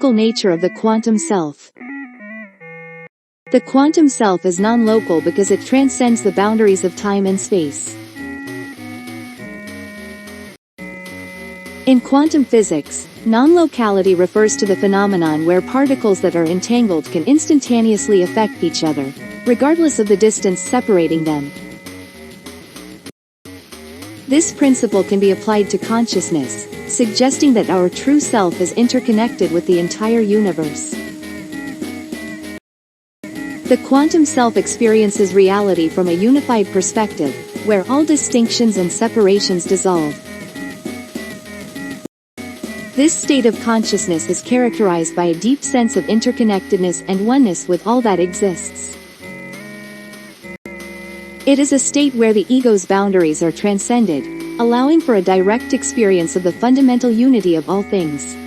non-local nature of the quantum self. The quantum self is non-local because it transcends the boundaries of time and space. In quantum physics, non-locality refers to the phenomenon where particles that are entangled can instantaneously affect each other, regardless of the distance separating them. This principle can be applied to consciousness, suggesting that our true self is interconnected with the entire universe. The quantum self experiences reality from a unified perspective, where all distinctions and separations dissolve. This state of consciousness is characterized by a deep sense of interconnectedness and oneness with all that exists. It is a state where the ego's boundaries are transcended, allowing for a direct experience of the fundamental unity of all things.